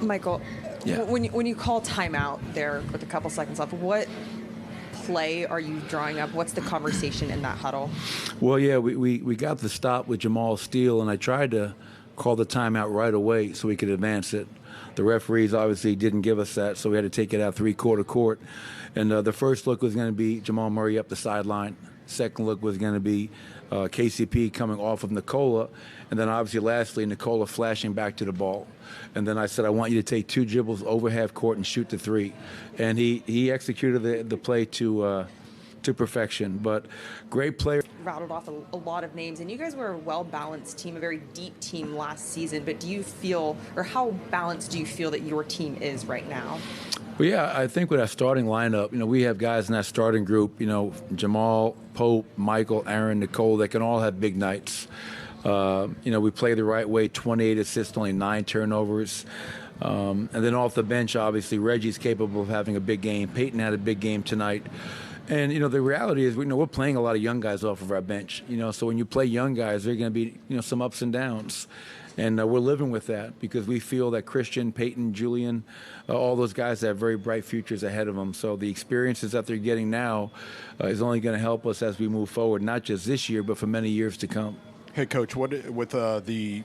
Michael, Yeah. when you call timeout there with a couple seconds left, what play are you drawing up? What's the conversation in that huddle? Well, yeah, we got the stop with Jamal Steele, and I tried to call the timeout right away so we could advance it. The referees obviously didn't give us that, so we had to take it out three-quarter court. And the first look was going to be Jamal Murray up the sideline. Second look was going to be KCP coming off of Nikola. And then obviously lastly, Nikola flashing back to the ball. And then I said, I want you to take two dribbles over half court and shoot the three. And he executed the play to perfection. But great player. Rattled off a lot of names, and you guys were a well-balanced team, a very deep team last season. But do you feel, or how balanced do you feel that your team is right now? Well, yeah, I think with our starting lineup, we have guys in that starting group, Jamal, Pope, Michael, Aaron, Nicole, that can all have big nights. We play the right way, 28 assists, only 9 turnovers. And then off the bench, obviously, Reggie's capable of having a big game. Peyton had a big game tonight. And, the reality is, we're playing a lot of young guys off of our bench. So when you play young guys, there are going to be, some ups and downs. And we're living with that because we feel that Christian, Peyton, Julian, all those guys have very bright futures ahead of them. So the experiences that they're getting now is only going to help us as we move forward, not just this year, but for many years to come. Hey, Coach, what with the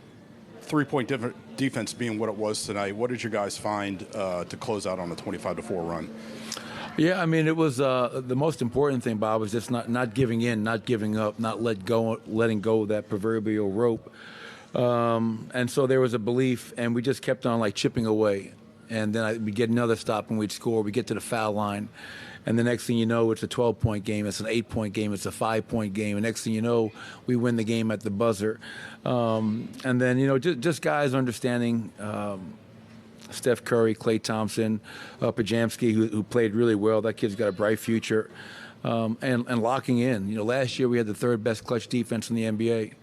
three-point defense being what it was tonight, what did you guys find to close out on the 25-4 run? Yeah, it was the most important thing, Bob, was just not giving in, not giving up, not letting go of that proverbial rope. And so there was a belief, and we just kept on chipping away. And then we'd get another stop and we'd score. We get to the foul line. And the next thing you know, it's a 12-point game. It's an 8-point game. It's a 5-point game. And next thing you know, we win the game at the buzzer. And then, just guys understanding Steph Curry, Klay Thompson, Pajamski, who played really well. That kid's got a bright future. And locking in. Last year we had the third best clutch defense in the NBA.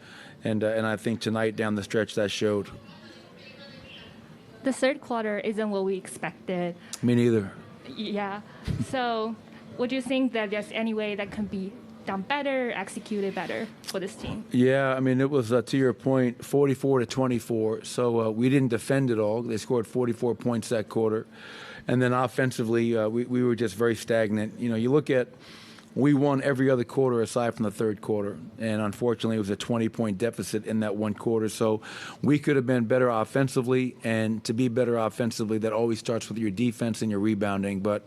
And I think tonight down the stretch that showed. The third quarter isn't what we expected. Me neither. Yeah. So would you think that there's any way that can be done better, executed better for this team? Yeah, it was, to your point, 44-24. So we didn't defend it all. They scored 44 points that quarter. And then offensively, we were just very stagnant. You look at, we won every other quarter aside from the third quarter. And unfortunately, it was a 20-point deficit in that one quarter. So we could have been better offensively. And to be better offensively, that always starts with your defense and your rebounding. But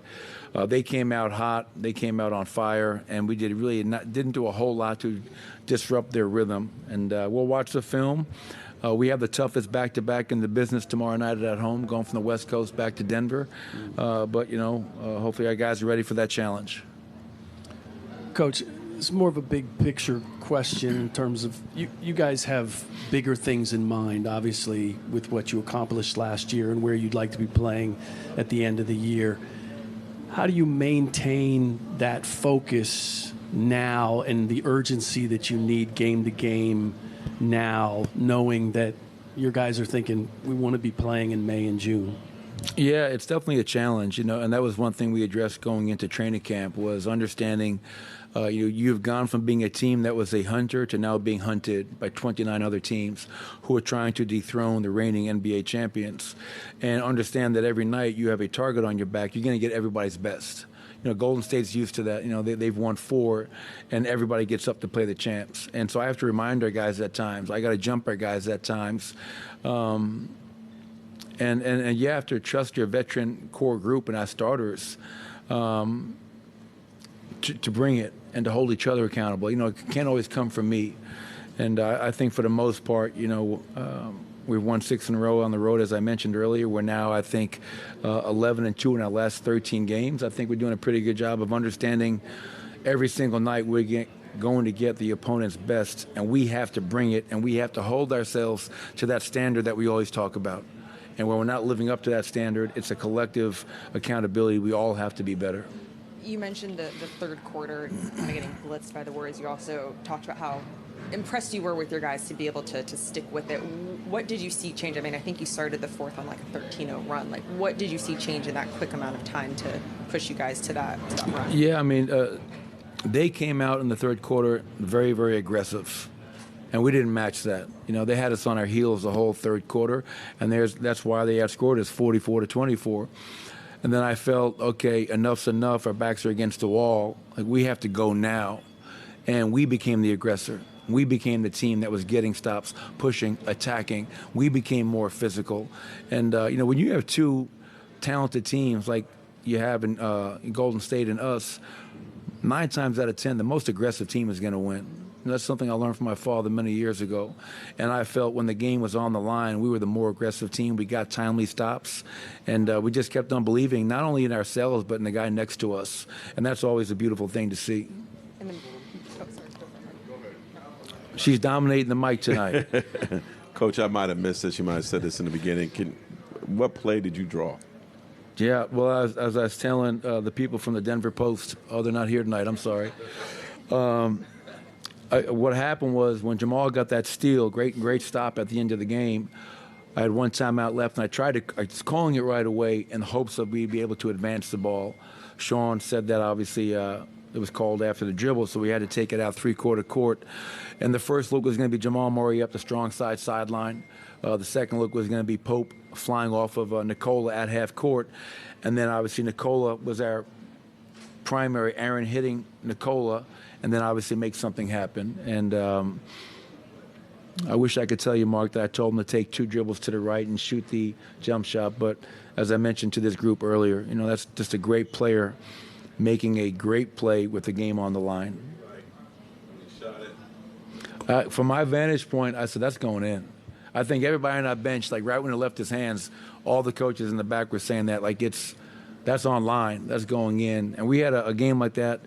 they came out hot. They came out on fire. And we didn't do a whole lot to disrupt their rhythm. And we'll watch the film. We have the toughest back-to-back in the business tomorrow night at home, going from the West Coast back to Denver. But hopefully our guys are ready for that challenge. Coach, it's more of a big picture question in terms of you guys have bigger things in mind, obviously, with what you accomplished last year and where you'd like to be playing at the end of the year. How do you maintain that focus now and the urgency that you need game to game now, knowing that your guys are thinking we want to be playing in May and June? Yeah, it's definitely a challenge, and that was one thing we addressed going into training camp was understanding you've gone from being a team that was a hunter to now being hunted by 29 other teams who are trying to dethrone the reigning NBA champions, and understand that every night you have a target on your back. You're going to get everybody's best. Golden State's used to that. They've won 4, and everybody gets up to play the champs. And so I have to remind our guys at times. I got to jump our guys at times. And you have to trust your veteran core group and our starters to bring it and to hold each other accountable. It can't always come from me. And I think for the most part, we've won 6 in a row on the road, as I mentioned earlier. We're now, I think, 11-2 in our last 13 games. I think we're doing a pretty good job of understanding every single night we're going to get the opponent's best, and we have to bring it, and we have to hold ourselves to that standard that we always talk about. And when we're not living up to that standard, it's a collective accountability. We all have to be better. You mentioned the third quarter kind of getting blitzed by the Warriors. You also talked about how impressed you were with your guys to be able to stick with it. What did you see change? I think you started the fourth on a 13-0 run. What did you see change in that quick amount of time to push you guys to that run? Yeah, they came out in the third quarter very, very aggressive. And we didn't match that. They had us on our heels the whole third quarter, and that's why they outscored us 44-24. And then I felt, okay, enough's enough. Our backs are against the wall. Like, we have to go now. And we became the aggressor. We became the team that was getting stops, pushing, attacking. We became more physical. And, when you have two talented teams like you have in Golden State and us, 9 times out of 10, the most aggressive team is going to win. And that's something I learned from my father many years ago. And I felt when the game was on the line, we were the more aggressive team. We got timely stops. And we just kept on believing, not only in ourselves, but in the guy next to us. And that's always a beautiful thing to see. And then, She's dominating the mic tonight. Coach, I might have missed this. You might have said this in the beginning. What play did you draw? Yeah, well, as I was telling the people from the Denver Post, they're not here tonight, I'm sorry. What happened was when Jamal got that steal, great stop at the end of the game, I had one timeout left, and I was calling it right away in hopes that we'd be able to advance the ball. Sean said that obviously it was called after the dribble, so we had to take it out three-quarter court. And the first look was going to be Jamal Murray up the strong side sideline. The second look was going to be Pope flying off of Nikola at half court. And then obviously Nikola was our primary, Aaron hitting Nikola, and then obviously make something happen. And I wish I could tell you, Mark, that I told him to take 2 dribbles to the right and shoot the jump shot. But as I mentioned to this group earlier, that's just a great player making a great play with the game on the line. From my vantage point, I said, that's going in. I think everybody on our bench, like right when it left his hands, all the coaches in the back were saying that, like, that's online, that's going in. And we had a game like that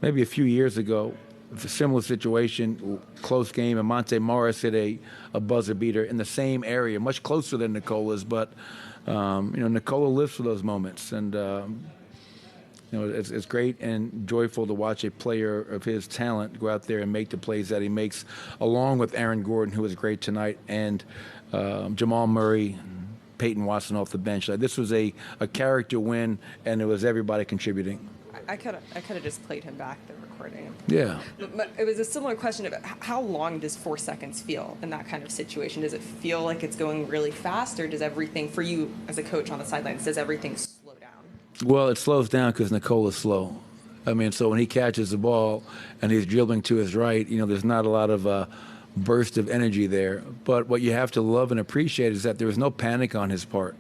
maybe a few years ago, a similar situation, close game, and Monte Morris hit a buzzer beater in the same area, much closer than Nikola's, but Nikola lives for those moments. And it's great and joyful to watch a player of his talent go out there and make the plays that he makes, along with Aaron Gordon, who was great tonight, and Jamal Murray, Peyton Watson off the bench. This was a character win, and it was everybody contributing. I could have just played him back the recording. Yeah. But it was a similar question about how long does 4 seconds feel in that kind of situation? Does it feel like it's going really fast, or does everything, for you as a coach on the sidelines, does everything slow down? Well, it slows down because Nikola's slow. So when he catches the ball and he's dribbling to his right, there's not a lot of burst of energy there. But what you have to love and appreciate is that there was no panic on his part,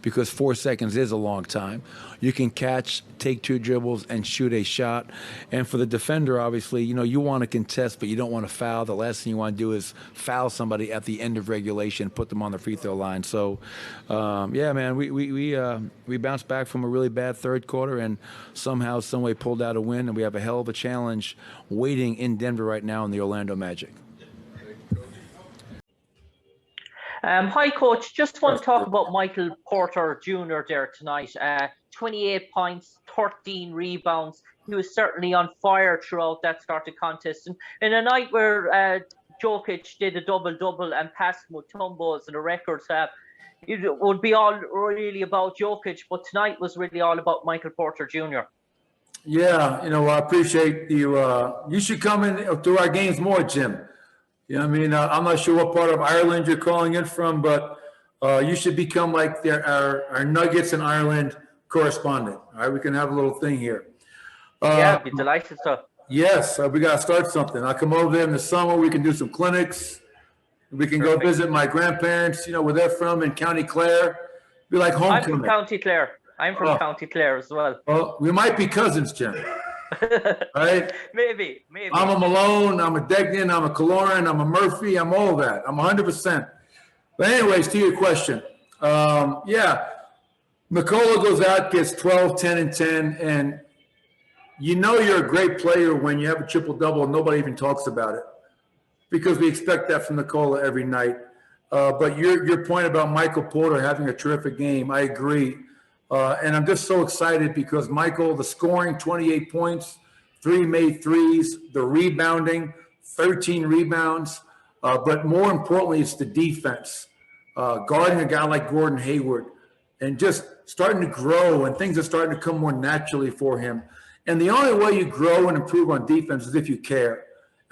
because 4 seconds is a long time. You can catch, take 2 dribbles, and shoot a shot. And for the defender, obviously, you want to contest, but you don't want to foul. The last thing you want to do is foul somebody at the end of regulation, put them on the free throw line. So, yeah, man, we bounced back from a really bad third quarter and somehow, some way pulled out a win, and we have a hell of a challenge waiting in Denver right now in the Orlando Magic. Hi, Coach. Just want to talk about Michael Porter Jr. there tonight. 28 points, 13 rebounds. He was certainly on fire throughout that start of contest. And in a night where Jokic did a double-double and passed Mutombos and the records, it would be all really about Jokic, but tonight was really all about Michael Porter Jr. Yeah, I appreciate you. You should come in to our games more, Jim. I'm not sure what part of Ireland you're calling in from, but you should become like our Nuggets in Ireland correspondent. All right, we can have a little thing here. Yeah, I'd be delighted to. Yes, we got to start something. I'll come over there in the summer. We can do some clinics. We can go visit my grandparents, where they're from in County Clare. Be like homecoming. I'm from County Clare. I'm from County Clare as well. Well, we might be cousins, Jim. Right? Maybe. I'm a Malone, I'm a Degnan, I'm a Kaloran, I'm a Murphy, I'm all that. I'm 100%. But anyways, to your question. Yeah, Nikola goes out, gets 12, 10, and 10, and you're a great player when you have a triple-double and nobody even talks about it, because we expect that from Nikola every night. But your point about Michael Porter having a terrific game, I agree. And I'm just so excited because Michael, the scoring, 28 points, 3 made threes, the rebounding, 13 rebounds. But more importantly, it's the defense. Guarding a guy like Gordon Hayward and just starting to grow, and things are starting to come more naturally for him. And the only way you grow and improve on defense is if you care.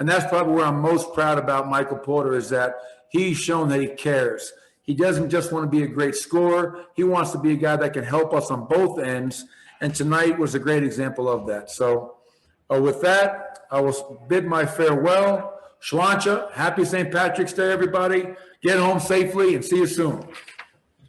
And that's probably where I'm most proud about Michael Porter, is that he's shown that he cares. He doesn't just want to be a great scorer. He wants to be a guy that can help us on both ends. And tonight was a great example of that. So with that, I will bid my farewell. Shlancha, happy St. Patrick's Day, everybody. Get home safely and see you soon.